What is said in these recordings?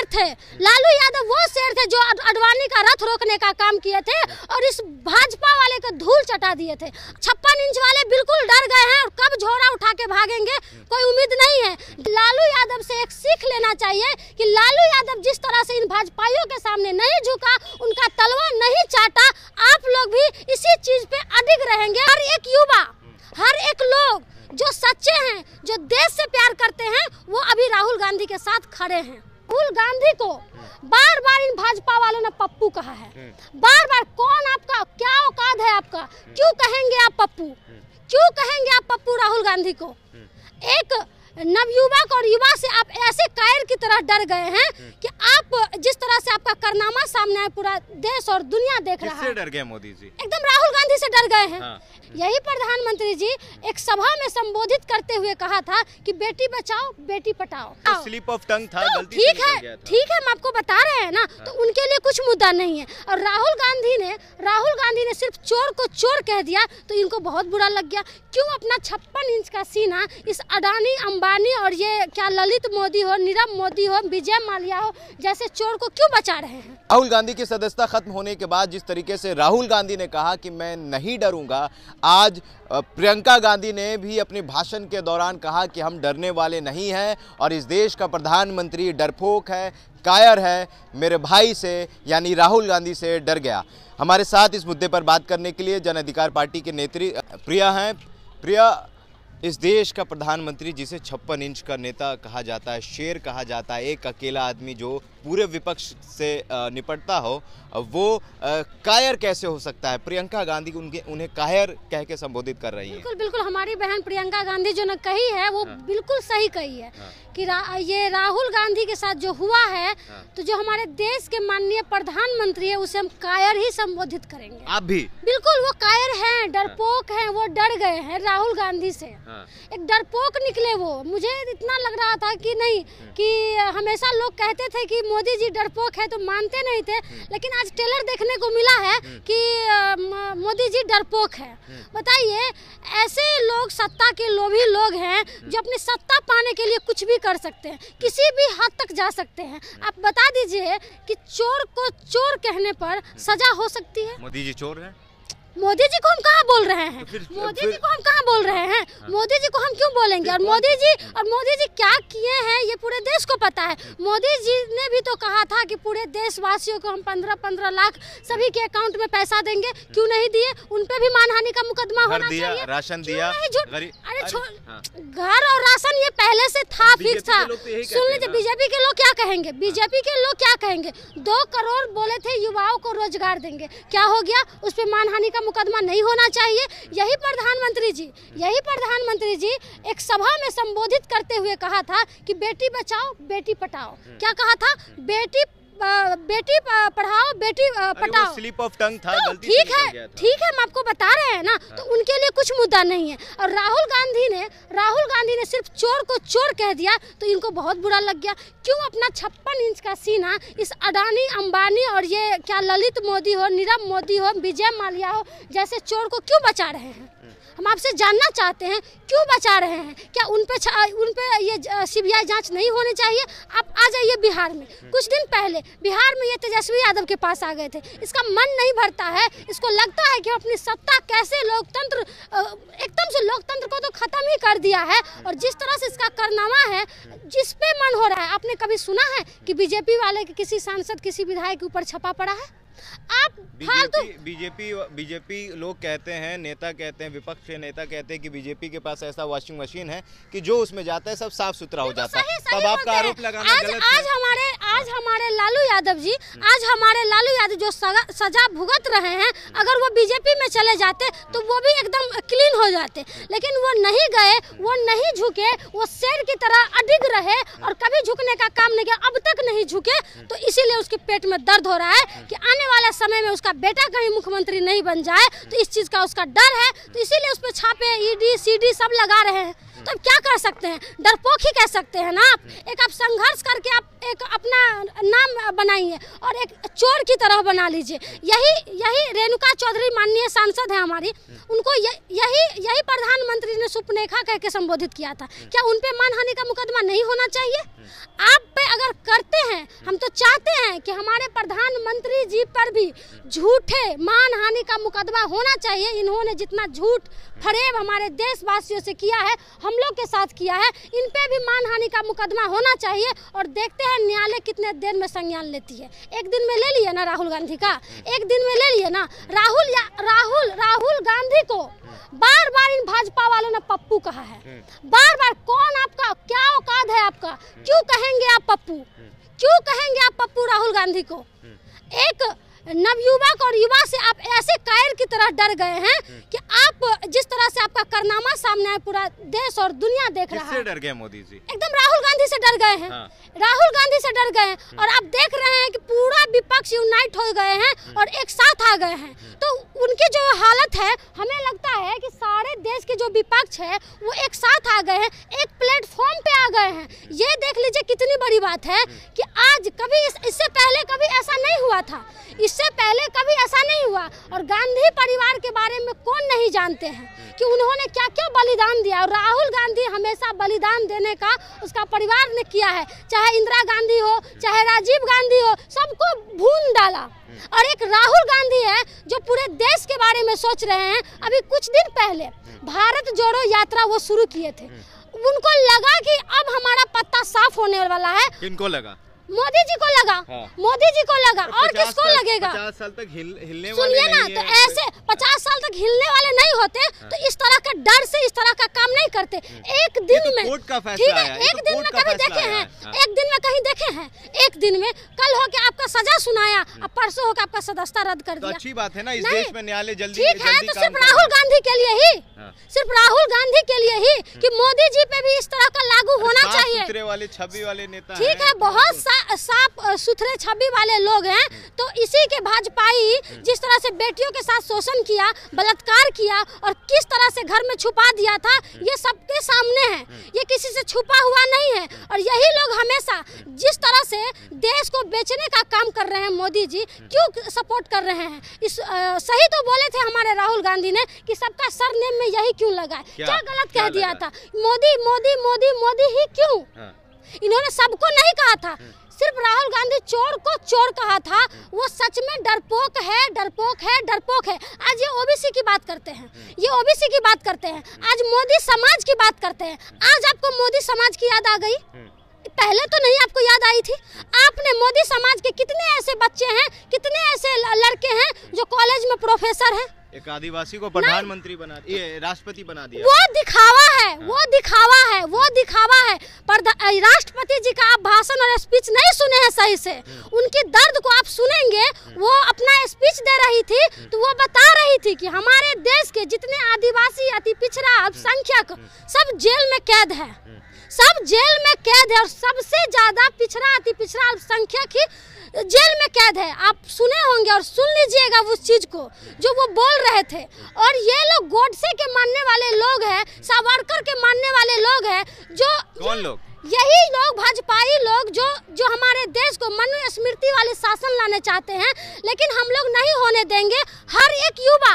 थे, लालू यादव वो शेर थे जो अडवाणी का रथ रोकने का काम किए थे और इस भाजपा वाले को धूल चटा दिए थे। 56 इंच वाले बिल्कुल डर गए हैं और कब झोड़ा उठा के भागेंगे कोई उम्मीद नहीं है। लालू यादव से एक सीख लेना चाहिए कि लालू यादव जिस तरह से इन भाजपाइयों के सामने नहीं झुका, उनका तलवार नहीं चाटा, आप लोग भी इसी चीज पे अडिग रहेंगे। हर एक युवा, हर एक लोग जो सच्चे हैं, जो देश से प्यार करते हैं, वो अभी राहुल गांधी के साथ खड़े हैं। राहुल गांधी को बार बार इन भाजपा वालों ने पप्पू कहा है, बार बार। कौन आपका, क्या औकात है आपका, क्यों कहेंगे आप पप्पू, क्यों कहेंगे आप पप्पू राहुल गांधी को? एक नवयुवक और युवा से आप ऐसे कायर की तरह डर गए हैं कि आप जिस तरह से आपका कारनामा सामने है, पूरा देश और दुनिया देख रहा है। किससे डर गए मोदी जी? एकदम राहुल गांधी से डर गए हैं। हाँ। यही प्रधानमंत्री जी एक सभा में संबोधित करते हुए कहा था कि बेटी बचाओ बेटी पढ़ाओ। तो स्लिप ऑफ टंग था, तो गलती से निकल गया था। ठीक है, हम आपको बता रहे हैं ना। तो उनके लिए कुछ मुद्दा नहीं है। और राहुल गांधी ने सिर्फ चोर को चोर कह दिया तो इनको बहुत बुरा लग गया। क्यों अपना 56 इंच का सीना इस अडानी, अंबानी और ये क्या ललित मोदी हो, नीरव मोदी हो, विजय माल्या हो जैसे चोर को क्यों बचा रहे हैं? राहुल गांधी की सदस्यता खत्म होने के बाद जिस तरीके से राहुल गांधी ने कहा कि मैं नहीं डरूंगा, आज प्रियंका गांधी ने भी अपने भाषण के दौरान कहा कि हम डरने वाले नहीं हैं और इस देश का प्रधानमंत्री डरपोक है, कायर है, मेरे भाई से यानी राहुल गांधी से डर गया। हमारे साथ इस मुद्दे पर बात करने के लिए जन अधिकार पार्टी के नेत्री प्रिया हैं। प्रिया, इस देश का प्रधानमंत्री जिसे 56 इंच का नेता कहा जाता है, शेर कहा जाता है, एक अकेला आदमी जो पूरे विपक्ष से निपटता हो, वो कायर कैसे हो सकता है? प्रियंका गांधी उन्हें कायर कह के संबोधित कर रही हैं। बिल्कुल बिल्कुल, हमारी बहन प्रियंका गांधी जो ने कही है वो बिल्कुल सही कही है कि ये राहुल गांधी के साथ जो हुआ है, तो जो हमारे देश के माननीय प्रधानमंत्री है उसे हम कायर ही संबोधित करेंगे। आप भी? बिल्कुल, वो कायर हैं, डरपोक हैं, वो डर गए हैं राहुल गांधी से। एक डरपोक निकले वो। मुझे इतना लग रहा था कि नहीं, कि हमेशा लोग कहते थे कि मोदी जी डरपोक है तो मानते नहीं थे, लेकिन आज ट्रेलर देखने को मिला है कि मोदी जी डरपोक है। बताइए, ऐसे लोग सत्ता के लोभी लोग हैं जो अपनी सत्ता पाने के लिए कुछ भी कर सकते हैं, किसी भी हद तक जा सकते हैं। आप बता दीजिए कि चोर को चोर कहने पर सजा हो सकती है। मोदी जी चोर है? मोदी जी को हम कहाँ बोल रहे हैं? मोदी जी को हम कहाँ बोल रहे हैं? मोदी जी को हम क्यों बोलेंगे? और मोदी जी क्या किए हैं ये पूरे देश को पता है। मोदी जी ने भी तो कहा था कि पूरे देशवासियों को हम 15-15 लाख सभी के अकाउंट में पैसा देंगे। क्यों नहीं दिए? उन पे भी मानहानि का मुकदमा होना चाहिए। राशन दिया। अरे घर और राशन ये पहले से था, फिक्स था। सुन लीजिए, बीजेपी के लोग क्या कहेंगे? बीजेपी के लोग क्या कहेंगे? 2 करोड़ बोले थे युवाओं को रोजगार देंगे, क्या हो गया? उस पर मानहानि का मुकदमा नहीं होना चाहिए। यही प्रधानमंत्री जी एक सभा में संबोधित करते हुए कहा था कि बेटी बचाओ बेटी पढ़ाओ। क्या कहा था? Beti Padhao Beti Padhao. Slip of tongue था, गलती ठीक है, हम आपको बता रहे हैं ना। तो उनके लिए कुछ मुद्दा नहीं है। और राहुल गांधी ने सिर्फ चोर को चोर कह दिया तो इनको बहुत बुरा लग गया। क्यों अपना 56 इंच का सीना इस अडानी, अंबानी और ये क्या ललित मोदी हो, नीरव मोदी हो, विजय माल्या हो जैसे चोर को क्यों बचा रहे हैं? हम आपसे जानना चाहते हैं, क्यों बचा रहे हैं? क्या उन पे ये सीबीआई जांच नहीं होनी चाहिए? आप आ जाइए बिहार में। कुछ दिन पहले बिहार में ये तेजस्वी यादव के पास आ गए थे। इसका मन नहीं भरता है, इसको लगता है कि अपनी सत्ता कैसे लोकतंत्र, एकदम से लोकतंत्र को तो खत्म ही कर दिया है। और जिस तरह से इसका कारनामा है, जिस पे मन हो रहा है। आपने कभी सुना है कि बीजेपी वाले के किसी सांसद, किसी विधायक के ऊपर छापा पड़ा है? आप बीजेपी लोग कहते हैं, नेता कहते हैं, विपक्ष के नेता कहते हैं कि बीजेपी के पास ऐसा वॉशिंग मशीन है कि जो उसमें जाता है सब साफ सुथरा हो जाता है। तब आपका आरोप लगाना गलत है। आज हमारे लालू यादव जो सजा भुगत रहे हैं, अगर वो बीजेपी में चले जाते तो वो भी एकदम क्लीन हो जाते। लेकिन वो नहीं गए, वो नहीं झुके, वो शेर की तरह अडिग रहे और कभी झुकने का काम नहीं किया, अब तक नहीं झुके। तो इसीलिए उसके पेट में दर्द हो रहा है कि आने वाला समय में उसका बेटा कहीं मुख्यमंत्री नहीं बन जाए। तो इस चीज का उसका डर है, तो इसीलिए उस पर छापे, ईडी, सीडी सब लगा रहे हैं। तो अब क्या कर सकते हैं? डरपोक ही कह सकते हैं ना। आप संघर्ष करके आप एक अपना नाम बनाइए और एक चोर की तरह बना लीजिए। यही रेणुका चौधरी माननीय सांसद है हमारी, उनको यही प्रधानमंत्री ने सुपनेखा कह के संबोधित किया था। क्या उन पे मानहानि का मुकदमा नहीं होना चाहिए? आप पे अगर करते हैं, हम तो तो चाहते हैं कि हमारे प्रधानमंत्री जी पर भी झूठे मानहानि का मुकदमा होना चाहिए। इन्होंने जितना झूठ फरेब हमारे देशवासियों से किया है, हम लोग के साथ किया है, इन पे भी मानहानि का मुकदमा होना चाहिए। और देखते हैं न्यायालय कितने देर में संज्ञान लेती है। एक दिन में ले लिया ना राहुल गांधी का, एक दिन में ले लिया ना। राहुल गांधी को बार बार इन भाजपा वालों ने पप्पू कहा है, बार बार। कौन आपका क्या औकात है आपका? क्यों कहेंगे आप पप्पू? क्यों कहेंगे आप पप्पू राहुल गांधी को? एक नवयुवक और युवा से आप ऐसे कायर की तरह डर गए हैं कि आप जिस तरह से आपका कारनामा सामने है, पूरा देश और दुनिया देख रहा है। किससे डर गए मोदी जी? एकदम राहुल गांधी से डर गए हैं। हाँ। राहुल गांधी से डर गए हैं। और आप देख रहे हैं कि पूरा विपक्ष यूनाइट हो गए हैं और एक साथ आ गए हैं। तो उनकी जो हालत है, हमें लगता है कि सारे देश के जो विपक्ष है वो एक साथ आ गए हैं, एक प्लेटफॉर्म पे आ गए हैं। ये देख लीजिए कितनी बड़ी बात है कि आज कभी इससे पहले कभी ऐसा नहीं हुआ था, इससे पहले कभी ऐसा नहीं हुआ। और गांधी परिवार के बारे में कौन नहीं जानते हैं कि उन्होंने क्या क्या बलिदान दिया। और राहुल गांधी हमेशा बलिदान देने का उसका परिवार ने किया है, चाहे इंदिरा गांधी हो, चाहे राजीव गांधी हो, सबको भून डाला। और एक राहुल गांधी है जो पूरे देश के बारे में सोच रहे हैं। अभी कुछ दिन पहले भारत जोड़ो यात्रा वो शुरू किए थे, उनको लगा कि अब हमारा पत्ता साफ होने वाला है। किनको लगा? मोदी जी को लगा। हाँ। मोदी जी को लगा। और किसको लगेगा? 50 साल तक हिलने वाले सुनिए ना, तो ऐसे 50 साल तक हिलने वाले नहीं होते। हाँ। तो इस तरह का डर से इस तरह का काम नहीं करते। एक दिन में कोर्ट का फैसला है, एक दिन में कभी देखे हैं? एक दिन में कहीं देखे हैं? एक दिन में कल हो के आपका सजा सुनाया, अब परसों हो के आपका सदस्यता रद्द कर दिया। अच्छी बात है ना, इस देश में न्यायालय जल्दी ठीक है। तो सिर्फ राहुल गांधी के लिए ही, सिर्फ राहुल गांधी के लिए ही कि मोदी जी पे भी इस तरह का लागू होना चाहिए। सुथरे वाले छवि वाले नेता ठीक है, बहुत साफ सुथरे छवि वाले लोग हैं। तो इसी के भाजपाई जिस तरह से बेटियों के साथ शोषण किया, बलात्कार किया और किस तरह से घर में छुपा दिया था, ये सबके सामने है। ये किसी से छुपा हुआ नहीं है। और यही लोग हमेशा जिस तरह से देश को बेचने का काम कर रहे हैं, मोदी जी क्यों सपोर्ट कर रहे हैं? सही तो बोले थे हमारे राहुल गांधी ने कि सबका सरनेम में यही क्यों लगा है। क्या गलत कह दिया था? मोदी मोदी मोदी मोदी ही क्यों? इन्होंने सबको नहीं कहा था, सिर्फ राहुल गांधी चोर को चोर कहा था। वो सच में डरपोक है, डरपोक है, डरपोक है। आज ये ओबीसी की बात करते हैं, ये ओबीसी की बात करते हैं, आज मोदी समाज की बात करते हैं। आज आपको मोदी समाज की याद आ गई? पहले तो नहीं आपको याद आई थी। आपने मोदी समाज के कितने ऐसे बच्चे हैं, कितने ऐसे लड़के हैं जो कॉलेज में प्रोफेसर हैं? एक आदिवासी को प्रधानमंत्री बना, ये राष्ट्रपति बना दिया। वो दिखावा है, वो दिखावा है, वो दिखावा है। राष्ट्रपति जी का आप भाषण और स्पीच नहीं सुने हैं सही से। उनकी दर्द को आप सुनेंगे। वो अपना स्पीच दे रही थी तो वो बता रही थी कि हमारे देश के जितने आदिवासी, अति पिछड़ा, अल्पसंख्यक सब जेल में कैद है, सब जेल में कैद है। और सबसे ज्यादा पिछड़ा, अति पिछड़ा, अल्पसंख्यक ही जेल में कैद है। आप सुने होंगे और सुन लीजिएगा उस चीज को जो वो बोल रहे थे। और ये लोग गोडसे के मानने वाले लोग हैं, सावरकर के मानने वाले लोग हैं। जो कौन लोग? यही लोग, भाजपाई लोग जो हमारे देश को मनुस्मृति वाले शासन लाने चाहते हैं। लेकिन हम लोग नहीं होने देंगे। हर एक युवा,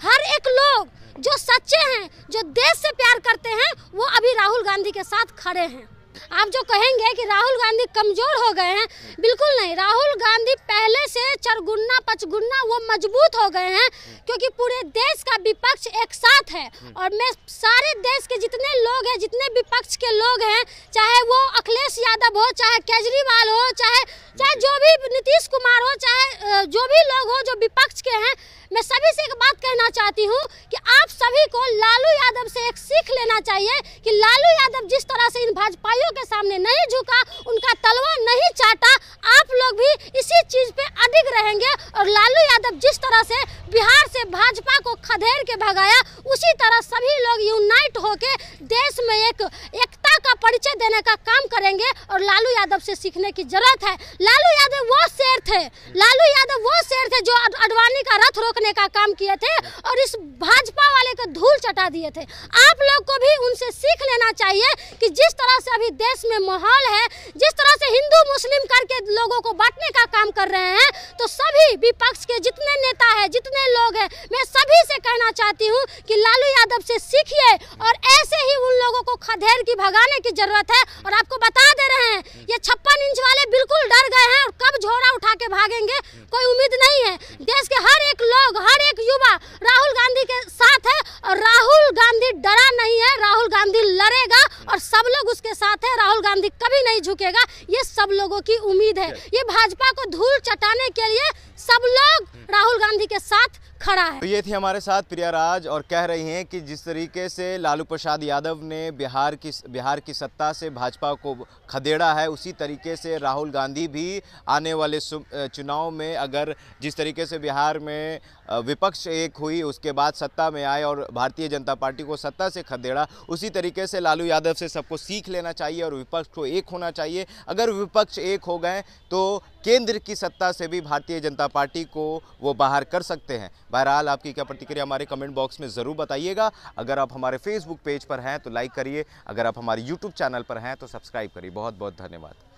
हर एक लोग जो सच्चे हैं, जो देश से प्यार करते हैं, वो अभी राहुल गांधी के साथ खड़े हैं। आप जो कहेंगे कि राहुल गांधी कमजोर हो गए हैं, बिल्कुल नहीं। राहुल गांधी पहले से 4 गुना 5 गुना वो मजबूत हो गए हैं, क्योंकि पूरे देश का विपक्ष एक साथ है। और मैं सारे देश के जितने लोग हैं, जितने विपक्ष के लोग हैं, चाहे वो अखिलेश यादव हो, चाहे केजरीवाल हो, चाहे जो भी नीतीश कुमार हो, चाहे जो भी लोग हो जो विपक्ष के हैं, मैं सभी से एक बात कहना चाहती हूँ कि आप सभी को लालू यादव से एक सीख लेना चाहिए कि लालू यादव जिस तरह से इन भाजपाइयों के सामने नहीं झुका, उनका तलवार नहीं चाटा, आप लोग भी इसी चीज पे अडिग रहेंगे। और लालू यादव जिस तरह से बिहार से भाजपा को खदेड़ के भगाया, उसी तरह सभी लोग यूनाइट होके देश में एकता का परिचय देने का काम करेंगे। और लालू यादव से सीखने की जरूरत है। लालू यादव वो शेर थे, लालू यादव वो शेर थे जो अडवाणी का रथ रोकने का काम किए थे और इस भाजपा वाले को धूल चटा दिए थे। आप लोग को भी उनसे सीख लेना चाहिए कि जिस तरह से अभी देश में माहौल है, जिस तरह से हिंदू मुस्लिम करके लोगों को बांटने का काम कर रहे हैं, तो सभी विपक्ष के जितने नेता हैं, जितने लोग हैं, मैं सभी से कहना चाहती हूँ कि लालू यादव से सीखिए और ऐसे ही उन लोगों को खदेड़ की भगाने की जरूरत है। और आपको बता दे रहे हैं, ये 56 इंच वाले बिल्कुल डर गए हैं और उठा के भागेंगे, कोई उम्मीद नहीं है। देश के हर एक लोग, हर एक युवा राहुल गांधी के साथ है और राहुल गांधी डरा नहीं है, राहुल गांधी लड़ेगा और सब लोग उसके साथ है। राहुल गांधी कभी नहीं झुकेगा, ये सब लोगों की उम्मीद है। ये भाजपा को धूल चटाने के लिए सब लोग राहुल गांधी के साथ खड़ा है। तो ये थी हमारे साथ प्रिया राज और कह रही हैं कि जिस तरीके से लालू प्रसाद यादव ने बिहार की सत्ता से भाजपा को खदेड़ा है, उसी तरीके से राहुल गांधी भी आने वाले चुनाव में अगर जिस तरीके से बिहार में विपक्ष एक हुई, उसके बाद सत्ता में आए और भारतीय जनता पार्टी को सत्ता से खदेड़ा, उसी तरीके से लालू यादव से सबको सीख लेना चाहिए और विपक्ष को एक होना चाहिए। अगर विपक्ष एक हो गए तो केंद्र की सत्ता से भी भारतीय जनता पार्टी को वो बाहर कर सकते हैं। बहरहाल आपकी क्या प्रतिक्रिया हमारे कमेंट बॉक्स में ज़रूर बताइएगा। अगर आप हमारे फेसबुक पेज पर हैं तो लाइक करिए, अगर आप हमारे यूट्यूब चैनल पर हैं तो सब्सक्राइब करिए। बहुत बहुत धन्यवाद।